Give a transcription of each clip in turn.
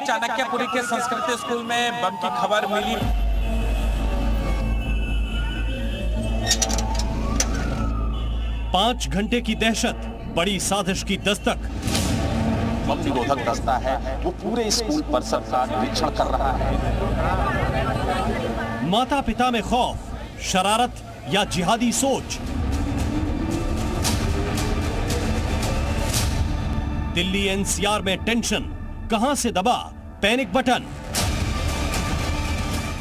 चाणक्यपुरी के संस्कृत स्कूल में बम की खबर मिली। पांच घंटे की दहशत, बड़ी साजिश की दस्तक। बम निरोधक दस्ता है, वो पूरे स्कूल परिसर का निरीक्षण कर रहा है। माता पिता में खौफ, शरारत या जिहादी सोच। दिल्ली एनसीआर में टेंशन, कहां से दबा पैनिक बटन।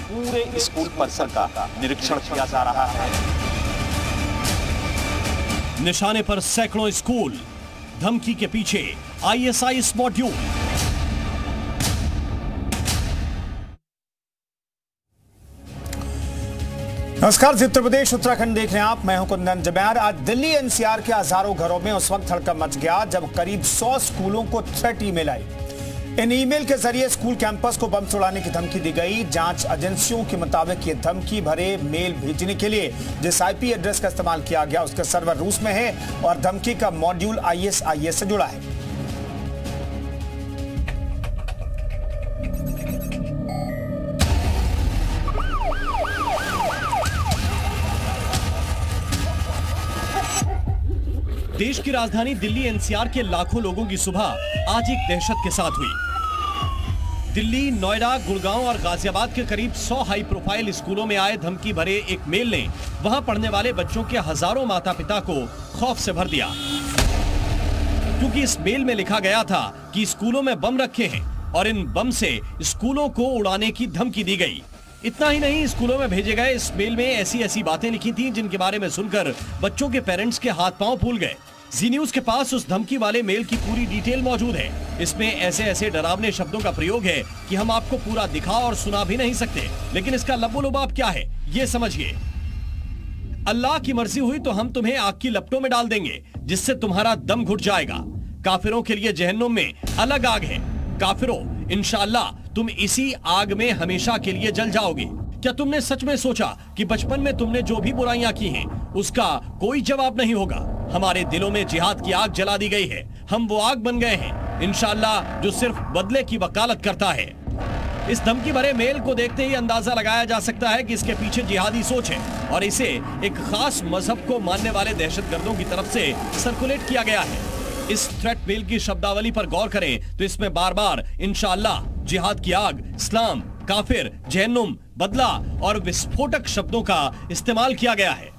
पूरे स्कूल परिसर का निरीक्षण किया जा रहा है। निशाने पर सैकड़ों स्कूल, धमकी के पीछे आईएसआईएस मॉड्यूल। नमस्कार, उत्तर प्रदेश उत्तराखंड देख रहे हैं आप। मैं हूं कुंदन जमैर। आज दिल्ली एनसीआर के हजारों घरों में उस वक्त हड़कंप मच गया जब करीब 100 स्कूलों को threat email I. In email के जरिए स्कूल कैंपस को बम उड़ाने की धमकी दी गई। जांच एजेंसियों के मुताबिक ये धमकी भरे मेल भेजने के लिए जिस आईपी एड्रेस का इस्तेमाल किया गया उसका सर्वर रूस में है और धमकी का मॉड्यूल आईएसआईएस से जुड़ा है। देश की राजधानी दिल्ली एनसीआर के लाखों लोगों की सुबह आज एक दहशत के साथ हुई। दिल्ली, नोएडा, गुड़गांव और गाजियाबाद के करीब 100 हाई प्रोफाइल स्कूलों में आए धमकी भरे एक मेल ने वहां पढ़ने वाले बच्चों के हजारों माता पिता को खौफ से भर दिया, क्योंकि इस मेल में लिखा गया था कि स्कूलों में बम रखे हैं और इन बम से स्कूलों को उड़ाने की धमकी दी गई। इतना ही नहीं, स्कूलों में भेजे गए इस मेल में ऐसी बातें लिखी थीं जिनके बारे में सुनकर बच्चों के पेरेंट्स के हाथ पांव फूल गए। जी न्यूज के पास उस धमकी वाले मेल की पूरी डिटेल मौजूद है। इसमें ऐसे डरावने शब्दों का प्रयोग है कि हम आपको पूरा दिखा और सुना भी नहीं सकते, लेकिन इसका लबो-लुबाब क्या है ये समझिए। अल्लाह की मर्जी हुई तो हम तुम्हें आग की लपटों में डाल देंगे जिससे तुम्हारा दम घुट जाएगा। काफिरों के लिए जहन्नुम में अलग आग है। काफिरों, इंशाअल्लाह तुम इसी आग में हमेशा के लिए जल जाओगे। क्या तुमने सच में सोचा कि बचपन में तुमने जो भी बुराइयां की हैं उसका कोई जवाब नहीं होगा? हमारे दिलों में जिहाद की आग जला दी गई है। हम वो आग बन गए हैं इंशाअल्लाह जो सिर्फ बदले की वकालत करता है। इस धमकी भरे मेल को देखते ही अंदाजा लगाया जा सकता है कि इसके पीछे जिहादी सोच है और इसे एक खास मजहब को मानने वाले दहशतगर्दों की तरफ से सर्कुलेट किया गया है। इस थ्रेट मेल की शब्दावली पर गौर करें तो इसमें बार बार इंशाअल्लाह, जिहाद की आग, इस्लाम, काफिर, जहन्नुम, बदला और विस्फोटक शब्दों का इस्तेमाल किया गया है।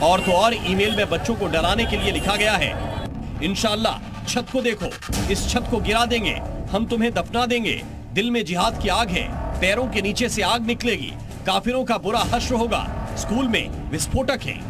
और तो और ईमेल में बच्चों को डराने के लिए लिखा गया है, इंशाअल्लाह छत को देखो, इस छत को गिरा देंगे, हम तुम्हें दफना देंगे, दिल में जिहाद की आग है, पैरों के नीचे से आग निकलेगी, काफिरों का बुरा हश्र होगा, स्कूल में विस्फोटक है।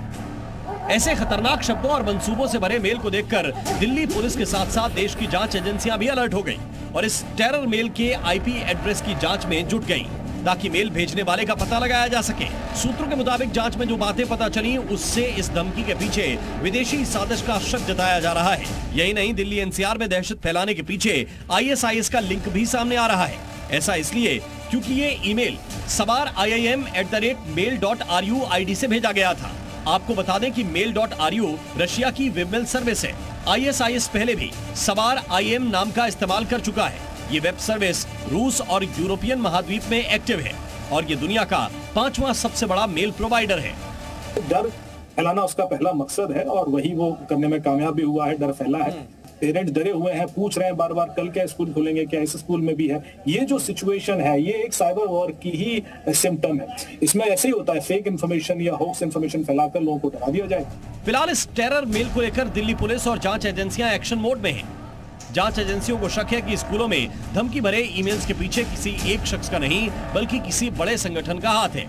ऐसे खतरनाक शब्दों और मंसूबों से भरे मेल को देखकर दिल्ली पुलिस के साथ साथ देश की जांच एजेंसियां भी अलर्ट हो गईं और इस टेरर मेल के आईपी एड्रेस की जांच में जुट गईं ताकि मेल भेजने वाले का पता लगाया जा सके। सूत्रों के मुताबिक जांच में जो बातें पता चली उससे इस धमकी के पीछे विदेशी साजिश का शक जताया जा रहा है। यही नहीं, दिल्ली एनसीआर में दहशत फैलाने के पीछे आईएसआईएस का लिंक भी सामने आ रहा है। ऐसा इसलिए क्योंकि ये ईमेल sabar.iim@mail.ru आईडी से भेजा गया था। आपको बता दें कि mail.ru रशिया की वेबमेल सर्विस है। आईएसआईएस पहले भी सबार IM नाम का इस्तेमाल कर चुका है। ये वेब सर्विस रूस और यूरोपियन महाद्वीप में एक्टिव है और ये दुनिया का 5वां सबसे बड़ा मेल प्रोवाइडर है। डर फैलाना उसका पहला मकसद है और वही वो करने में कामयाब भी हुआ है। डर फैला है, पेरेंट्स डरे हुए हैं, पूछ रहे हैं बार बार कल क्या स्कूल खुलेंगे, क्या इस स्कूल में भी है। ये जो सिचुएशन है ये एक साइबर वॉर की ही सिम्टम है। इसमें ऐसे ही होता है, फेक इन्फॉर्मेशन या होक्स इन्फॉर्मेशन फैलाकर लोगों को डरा दिया जाए। फिलहाल इस टेरर मेल को लेकर दिल्ली पुलिस और जांच एजेंसियां एक्शन मोड में हैं। जांच एजेंसियों को शक है कि स्कूलों में धमकी भरे ईमेल्स के पीछे किसी एक शख्स का नहीं बल्कि किसी बड़े संगठन का हाथ है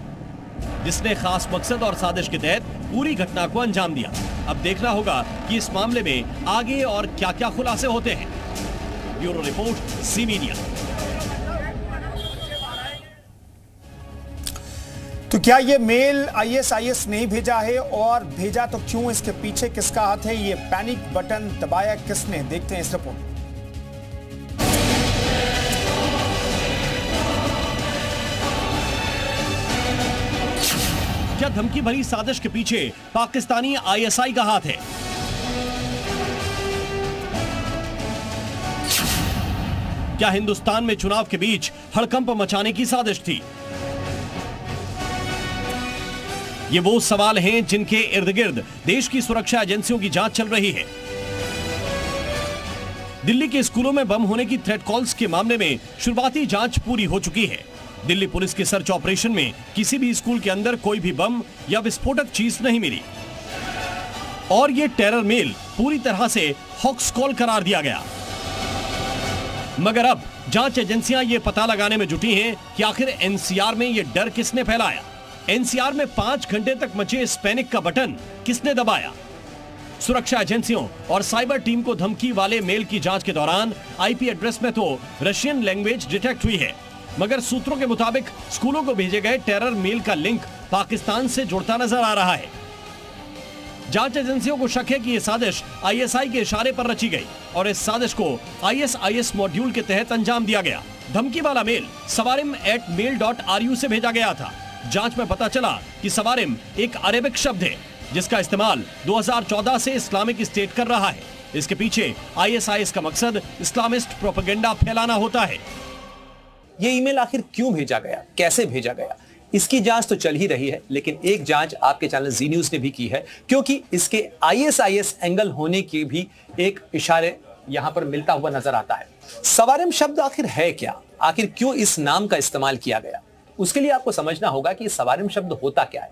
जिसने खास मकसद और साजिश के तहत पूरी घटना को अंजाम दिया। अब देखना होगा कि इस मामले में आगे और क्या-क्या खुलासे होते हैं। Bureau report, C media. तो क्या ये मेल आईएसआईएस नहीं भेजा है और भेजा तो क्यों? इसके पीछे किसका हाथ है? ये पैनिक बटन दबाया किसने? देखते हैं इस रिपोर्ट। क्या धमकी भरी साजिश के पीछे पाकिस्तानी आईएसआई का हाथ है? क्या हिंदुस्तान में चुनाव के बीच हड़कंप मचाने की साजिश थी? ये वो सवाल हैं जिनके इर्द गिर्द देश की सुरक्षा एजेंसियों की जांच चल रही है। दिल्ली के स्कूलों में बम होने की थ्रेट कॉल्स के मामले में शुरुआती जांच पूरी हो चुकी है। दिल्ली पुलिस के सर्च ऑपरेशन में किसी भी स्कूल के अंदर कोई भी बम या विस्फोटक चीज नहीं मिली और ये टेरर मेल पूरी तरह से हॉक्स कॉल करार दिया गया। मगर अब जांच एजेंसियां ये पता लगाने में जुटी हैं कि आखिर एनसीआर में ये डर किसने फैलाया। एनसीआर में 5 घंटे तक मचे इस पैनिक का बटन किसने दबाया। सुरक्षा एजेंसियों और साइबर टीम को धमकी वाले मेल की जांच के दौरान आईपी एड्रेस में तो रशियन लैंग्वेज डिटेक्ट हुई है, मगर सूत्रों के मुताबिक स्कूलों को भेजे गए टेरर मेल का लिंक पाकिस्तान से जुड़ता नजर आ रहा है। जांच एजेंसियों को शक है कि यह साजिश आईएसआई के इशारे पर रची गई और इस साजिश को आईएसआईएस मॉड्यूल के तहत अंजाम दिया गया। धमकी वाला मेल sawarim@mail.ru से भेजा गया था। जांच में पता चला कि सवारिम एक अरेबिक शब्द है जिसका इस्तेमाल 2014 से इस्लामिक स्टेट कर रहा है। इसके पीछे आईएसआईएस का मकसद इस्लामिस्ट प्रोपेगेंडा फैलाना होता है। ये ईमेल आखिर क्यों भेजा गया, कैसे भेजा गया, इसकी जांच तो चल ही रही है, लेकिन एक जांच आपके चैनल जी न्यूज ने भी की है, क्योंकि इसके आईएसआईएस एंगल होने के भी एक इशारे यहां पर मिलता हुआ नजर आता है। सवारिम शब्द आखिर है क्या, आखिर क्यों इस नाम का इस्तेमाल किया गया, उसके लिए आपको समझना होगा कि सवारिम शब्द होता क्या है।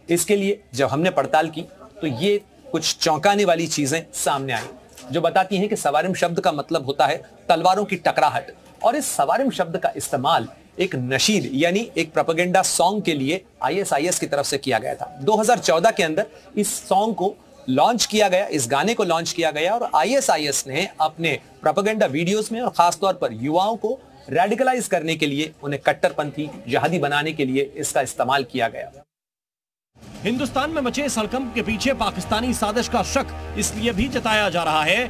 इसके लिए जब हमने पड़ताल की तो ये कुछ चौंकाने वाली चीजें सामने आई जो बताती हैं कि सवारिम शब्द का मतलब होता है तलवारों की टकराहट, और इस सवारिम शब्द का इस्तेमाल एक नशीद यानी एक प्रोपेगेंडा सॉन्ग के लिए आईएसआईएस की तरफ से किया गया था। 2014 के अंदर इस सॉन्ग को लॉन्च किया गया, इस गाने को लॉन्च किया गया और आईएसआईएस ने अपने प्रोपेगेंडा वीडियोस में और खासतौर पर युवाओं को रेडिकलाइज करने के लिए, उन्हें कट्टरपंथी जिहादी बनाने के लिए इसका इस्तेमाल किया गया। हिंदुस्तान में मचे इस हड़कंप के पीछे पाकिस्तानी साजिश का शक इसलिए भी जताया जा रहा है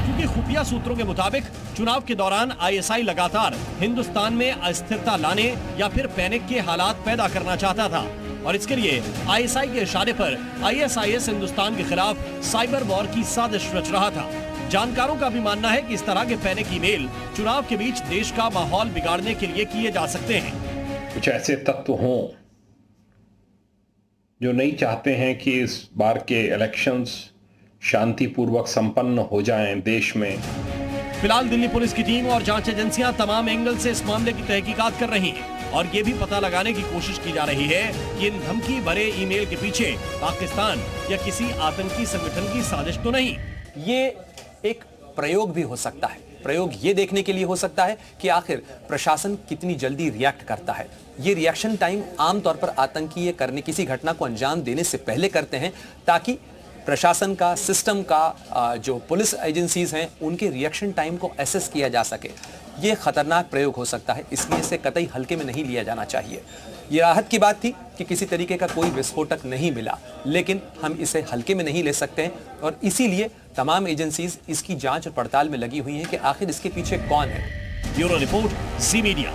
क्योंकि खुफिया सूत्रों के मुताबिक चुनाव के दौरान आईएसआई लगातार हिंदुस्तान में अस्थिरता लाने या फिर पैनिक के हालात पैदा करना चाहता था और इसके लिए आईएसआई के इशारे पर आईएसआईएस हिंदुस्तान के खिलाफ साइबर वॉर की साजिश रच रहा था। जानकारों का भी मानना है कि इस तरह के पैनिक ईमेल चुनाव के बीच देश का माहौल बिगाड़ने के लिए किए जा सकते हैं। कुछ ऐसे तत्व हों जो नहीं चाहते हैं कि इस बार के इलेक्शंस शांतिपूर्वक संपन्न हो जाएं देश में। फिलहाल दिल्ली पुलिस की टीम और जांच एजेंसियां तमाम एंगल से इस मामले की तहकीकात कर रही हैं और ये भी पता लगाने की कोशिश की जा रही है कि इन धमकी भरे ईमेल के पीछे पाकिस्तान या किसी आतंकी संगठन की साजिश तो नहीं। ये एक प्रयोग भी हो सकता है। प्रयोग ये देखने के लिए हो सकता है कि आखिर प्रशासन कितनी जल्दी रिएक्ट करता है। ये रिएक्शन टाइम आमतौर पर आतंकी ये करने किसी घटना को अंजाम देने से पहले करते हैं ताकि प्रशासन का, सिस्टम का, जो पुलिस एजेंसीज हैं उनके रिएक्शन टाइम को एसेस किया जा सके। ये खतरनाक प्रयोग हो सकता है, इसलिए इसे कतई हल्के में नहीं लिया जाना चाहिए। ये राहत की बात थी कि किसी तरीके का कोई विस्फोटक नहीं मिला, लेकिन हम इसे हल्के में नहीं ले सकते हैं और इसीलिए तमाम एजेंसीज इसकी जांच और पड़ताल में लगी हुई हैं कि आखिर इसके पीछे कौन है। ब्यूरो रिपोर्ट, जी मीडिया।